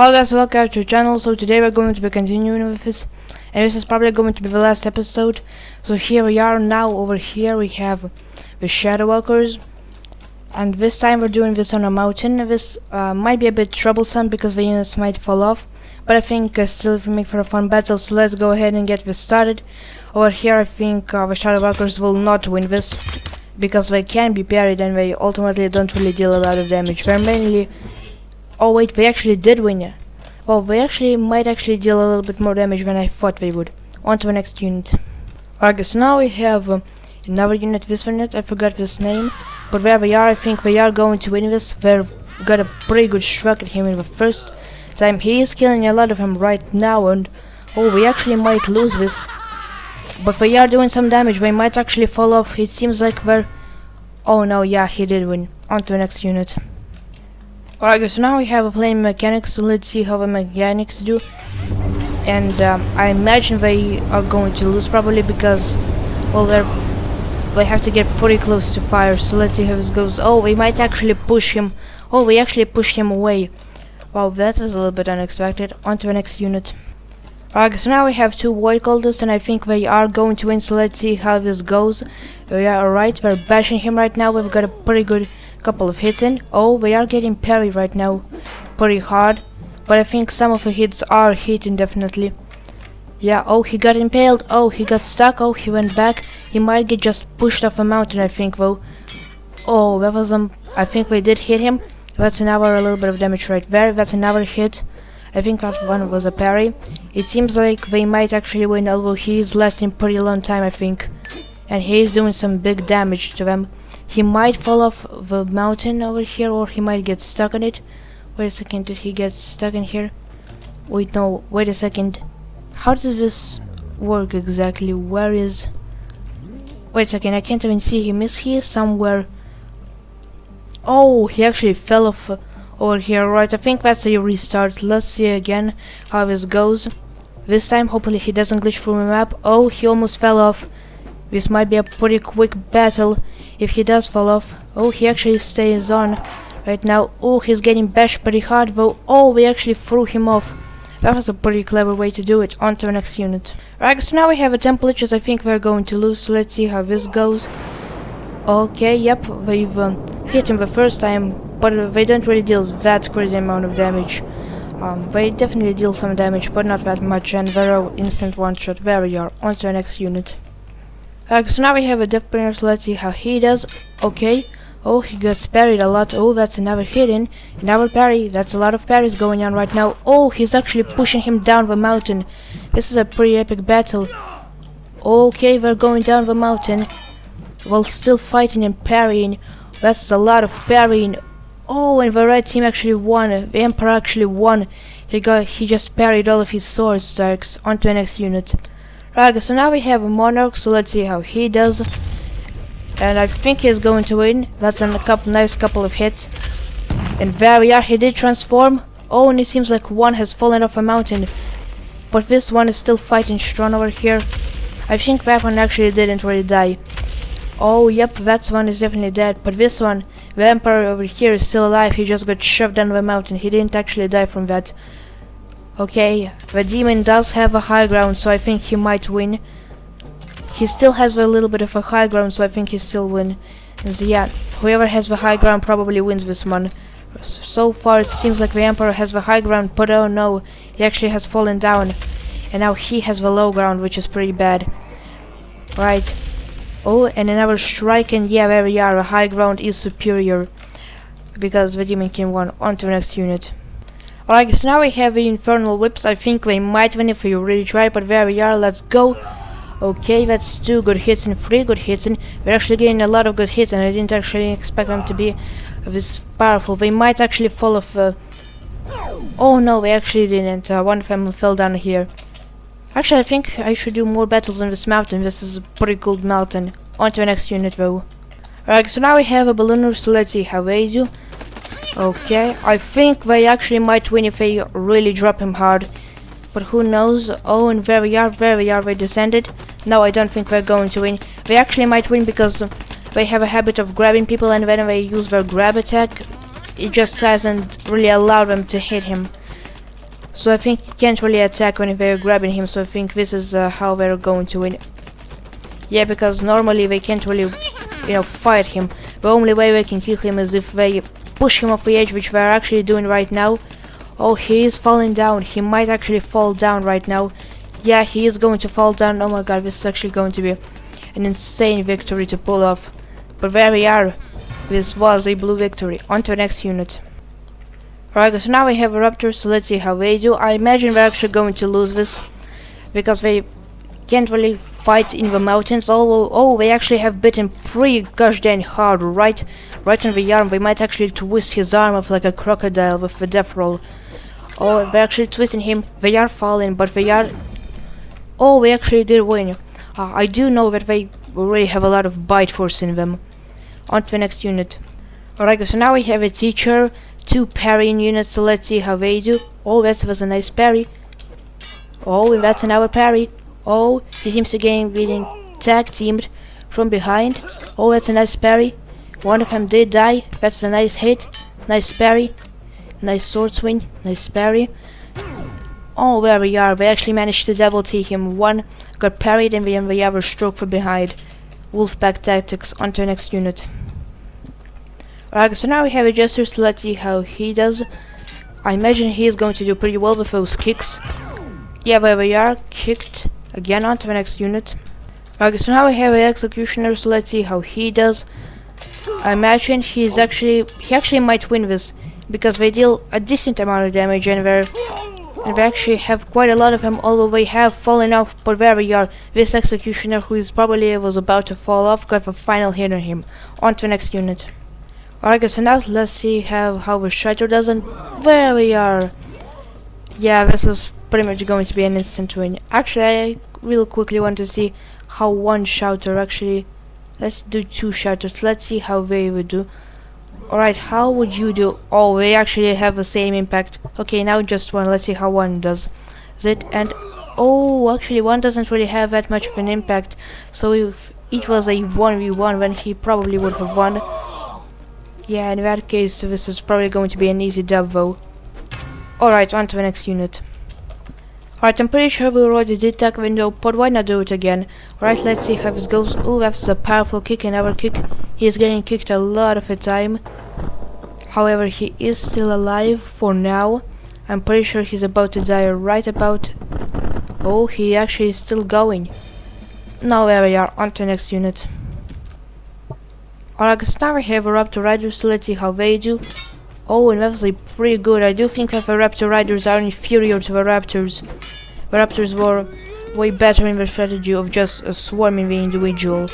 Hello guys, welcome to your channel. So today we're going to be continuing with this, and this is probably going to be the last episode. So here we are now. Over here we have the Shadow Walkers, and this time we're doing this on a mountain. This might be a bit troublesome because the units might fall off, but I think still it will make for a fun battle. So let's go ahead and get this started. Over here I think the Shadow Walkers will not win this because they can be parried and they ultimately don't really deal a lot of damage. They're mainly... Oh wait, they actually did win. Well, they actually might actually deal a little bit more damage than I thought they would. On to the next unit. Okay, so now we have another unit, this unit, I forgot this name. But where they are, I think they are going to win this. They got a pretty good struck at him in the first time. He is killing a lot of them right now, and oh, we actually might lose this. But they are doing some damage, they might actually fall off. It seems like they're... Oh no, yeah, he did win. On to the next unit. Alright, so now we have a playing mechanics, so let's see how the mechanics do. And I imagine they are going to lose probably because, well, they have to get pretty close to fire. So let's see how this goes. Oh, we might actually push him. Oh, we actually pushed him away. Wow, that was a little bit unexpected. On to the next unit. Alright, so now we have two Void Cultists, and I think they are going to win. So let's see how this goes. Yeah, alright, we're bashing him right now. We've got a pretty good couple of hits in. Oh, we are getting parried right now pretty hard, but I think some of the hits are hitting definitely. Yeah, oh, he got impaled. Oh, he got stuck. Oh, he went back. He might get just pushed off a mountain, I think, though. Oh, that was I think they did hit him. That's another a little bit of damage right there. That's another hit. I think that one was a parry. It seems like they might actually win, although he is lasting pretty long time, I think, and he is doing some big damage to them. He might fall off the mountain over here, or he might get stuck on it. Wait a second, did he get stuck in here? Wait, no, wait a second. How does this work exactly? Where is... Wait a second, I can't even see him. Is he somewhere? Oh, he actually fell off over here. Right, I think that's a restart. Let's see again how this goes. This time, hopefully he doesn't glitch through the map. Oh, he almost fell off. This might be a pretty quick battle if he does fall off. Oh, he actually stays on right now. Oh, he's getting bashed pretty hard though. Oh, we actually threw him off. That was a pretty clever way to do it. On to the next unit. Alright, so now we have a temple liches. I think we're going to lose, so let's see how this goes. Okay, yep, they've hit him the first time, but they don't really deal that crazy amount of damage. They definitely deal some damage, but not that much, and they're instant one-shot. There we are. On to the next unit. So now we have a Death Bringer, so let's see how he does. Okay. Oh, he gets parried a lot. Oh, that's another hit in. Another parry. That's a lot of parries going on right now. Oh, he's actually pushing him down the mountain. This is a pretty epic battle. Okay, we're going down the mountain while still fighting and parrying. That's a lot of parrying. Oh, and the red team actually won. The Emperor actually won. He just parried all of his sword strikes. On to the next unit. Right, so now we have a Monarch, so let's see how he does. And I think he's going to win. That's a nice couple of hits. And there we are, he did transform. Oh, and it seems like one has fallen off a mountain, but this one is still fighting strong over here. I think that one actually didn't really die. Oh, yep, that one is definitely dead. But this one, the Emperor over here, is still alive. He just got shoved down the mountain. He didn't actually die from that. Okay, the demon does have a high ground, so I think he might win. He still has a little bit of a high ground, so I think he still win. And so, yeah, whoever has the high ground probably wins this one. So far it seems like the Emperor has the high ground, but oh no, he actually has fallen down. And now he has the low ground, which is pretty bad. Right. Oh, and another strike, and yeah, there we are, the high ground is superior, because the Demon King won. On to the next unit. Alright, so now we have the Infernal Whips. I think they might win if you really try, but there we are, let's go. Okay, that's 2 good hits and 3 good hits, and we're actually getting a lot of good hits, and I didn't actually expect them to be this powerful. They might actually fall off... Oh no, they actually didn't. One of them fell down here. Actually, I think I should do more battles on this mountain. This is a pretty cool mountain. On to the next unit though. Alright, so now we have a Ballooner, so let's see how they do. Okay, I think they actually might win if they really drop him hard. But who knows? Oh, and there we are, they descended. No, I don't think they're going to win. They actually might win because they have a habit of grabbing people, and when they use their grab attack, it just hasn't really allowed them to hit him. So I think he can't really attack when they're grabbing him, so I think this is how they're going to win. Yeah, because normally they can't really, fight him. The only way they can kill him is if they push him off the edge, which they're actually doing right now. Oh, he is falling down. He might actually fall down right now. Yeah, he is going to fall down. Oh my god, this is actually going to be an insane victory to pull off. But there we are. This was a blue victory. On to the next unit. Alright, so now we have a Raptor, so let's see how they do. I imagine they're actually going to lose this, because they can't really fight in the mountains, although, they actually have bitten pretty gosh dang hard, right on the arm. They might actually twist his arm off like a crocodile with the death roll. Oh, they're actually twisting him. They are falling, but they are... Oh, they actually did win. I do know that they really have a lot of bite force in them. On to the next unit. Alright, so now we have a teacher, 2 parrying units, so let's see how they do. Oh, that was a nice parry. Oh, and that's another parry. Oh, he seems to getting tag teamed from behind. Oh, that's a nice parry. One of them did die. That's a nice hit. Nice parry. Nice sword swing. Nice parry. Oh, there we are. They actually managed to double T him. One got parried and the other struck from behind. Wolfpack tactics. On to the next unit. Alright, so now we have a Jester, so let's see how he does. I imagine he is going to do pretty well with those kicks. Yeah, there we are. Kicked. Again, on to the next unit. Okay, so now we have an Executioner, so let's see how he does. I imagine he actually might win this, because they deal a decent amount of damage and they actually have quite a lot of them, although they have fallen off. But there we are. This Executioner, who is probably was about to fall off, got the final hit on him. On to the next unit. Alright, so now let's see how the Shatter does, and there we are. Yeah, this is pretty much going to be an instant win. Actually, I real quickly want to see how one Shouter actually... Let's do 2 Shouters. Let's see how they would do. Alright, how would you do? Oh, they actually have the same impact. Okay, now just one. Let's see how one does. That and... Oh, actually one doesn't really have that much of an impact. So if it was a 1v1, then he probably would have won. Yeah, in that case, this is probably going to be an easy dub though. Alright, on to the next unit. Alright, I'm pretty sure we already did tag window, but why not do it again? Alright, let's see how this goes. Oh, that's a powerful kick, another kick. He's getting kicked a lot of the time. However, he is still alive for now. I'm pretty sure he's about to die right about... Oh, he actually is still going. Now there we are, on to the next unit. Alright, so now we have a Raptor Rider, so let's see how they do. Oh, and that's pretty good. I do think that the Raptor Riders are inferior to the Raptors. The Raptors were way better in the strategy of just swarming the individual.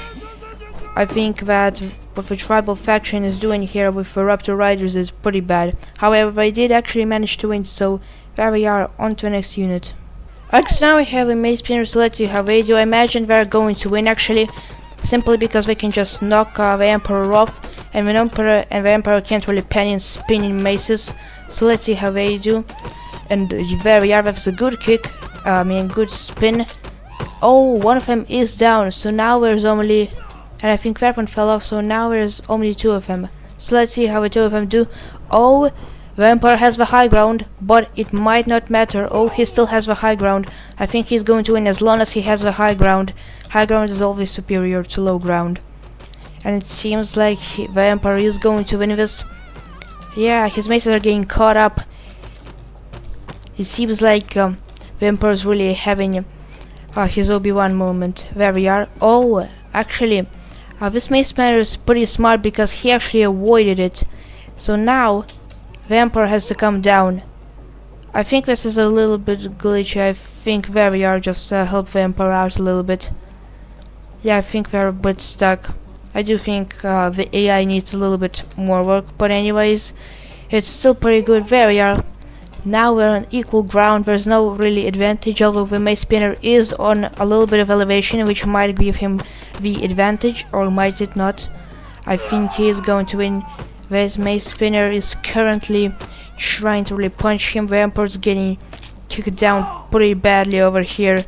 I think that what the tribal faction is doing here with the Raptor Riders is pretty bad. However, they did actually manage to win, so there we are, on to the next unit. Alright, so now we have a Mace Spinner, so let's see how they do. I imagine they're going to win actually, simply because they can just knock the Emperor off, and the Emperor can't really penny and spin in maces. So let's see how they do. And there we are, that's a good kick, good spin. Oh, one of them is down, so now there's only... And I think that one fell off, so now there's only 2 of them. So let's see how the 2 of them do. Oh, the Emperor has the high ground, but it might not matter. Oh, he still has the high ground. I think he's going to win as long as he has the high ground. High ground is always superior to low ground. And it seems like the Emperor is going to win this. Yeah, his maces are getting caught up. It seems like the Emperor is really having his Obi-Wan moment. There we are. Oh, actually, this Mace Spinner is pretty smart because he actually avoided it. So now, the Emperor has to come down. I think this is a little bit glitchy. I think there we are, just help the Emperor out a little bit. Yeah, I think we're a bit stuck. I do think the AI needs a little bit more work, but anyways, it's still pretty good. There we are. Now we're on equal ground. There's no really advantage, although the Mace Spinner is on a little bit of elevation, which might give him the advantage, or might it not. I think he is going to win. This Mace Spinner is currently trying to really punch him. The Emperor's getting kicked down pretty badly over here.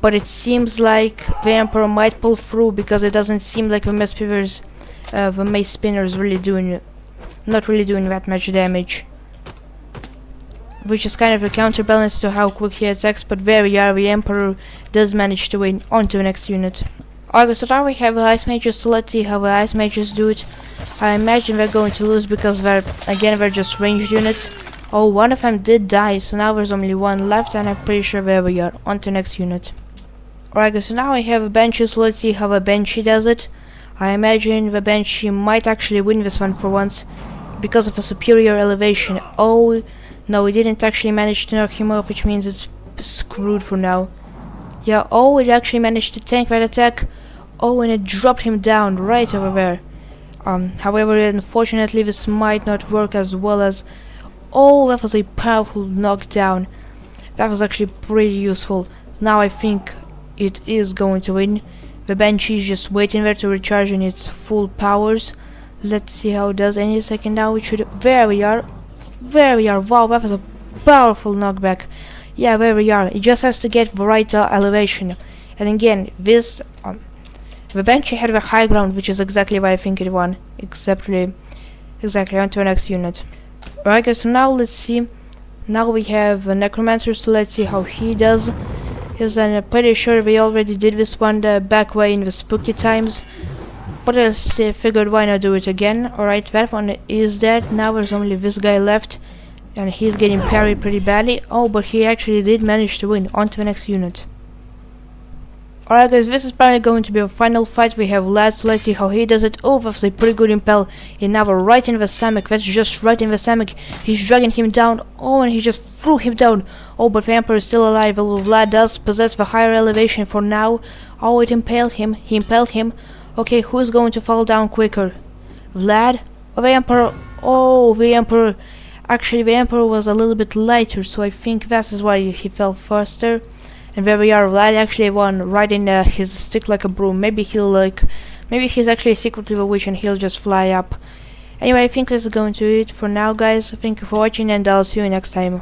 But it seems like the Emperor might pull through, because it doesn't seem like the Mace Spinner is really not really doing that much damage. which is kind of a counterbalance to how quick he attacks, but there we are, the Emperor does manage to win. On to the next unit. Alright, so now we have the Ice Mages, so let's see how the Ice Mages do it. I imagine they're going to lose because they're just ranged units. Oh, one of them did die, so now there's only one left, and I'm pretty sure there we are. On to the next unit. Alright guys, so now I have a Banshee, so let's see how a Banshee does it. I imagine the Banshee might actually win this one for once, because of a superior elevation. Oh, no, we didn't actually manage to knock him off, which means it's screwed for now. Yeah, oh, it actually managed to tank that attack. Oh, and it dropped him down right over there. However, unfortunately, this might not work as well as... Oh, that was a powerful knockdown. That was actually pretty useful. Now I think it is going to win. The Banshee is just waiting there to recharge in its full powers. Let's see how it does. Any second now it should... There we are. There we are. Wow, that was a powerful knockback. Yeah, there we are. It just has to get the right elevation. And again, this... the Banshee had the high ground, which is exactly why I think it won. Exactly on to our next unit. Alright guys, so now let's see. Now we have a Necromancer, so let's see how he does. Yes, I'm pretty sure we already did this one back way in the spooky times. But I figured why not do it again. Alright, that one is dead. Now there's only this guy left. And he's getting parried pretty badly. Oh, but he actually did manage to win. On to the next unit. Alright guys, this is probably going to be a final fight. We have Lad, so let's see how he does it. Oh, that's a pretty good impel. And now we're right in the stomach. That's just right in the stomach. He's dragging him down. Oh, and he just threw him down. Oh, but the Emperor is still alive. Although Vlad does possess the higher elevation for now. Oh, it impaled him. He impaled him. Okay, who's going to fall down quicker? Vlad or the Emperor? Oh, the Emperor. Actually, the Emperor was a little bit lighter, so I think that is why he fell faster. And there we are, Vlad actually won, riding his stick like a broom. Maybe he's actually secretly a witch and he'll just fly up. Anyway, I think this is going to be it for now, guys. Thank you for watching, and I'll see you next time.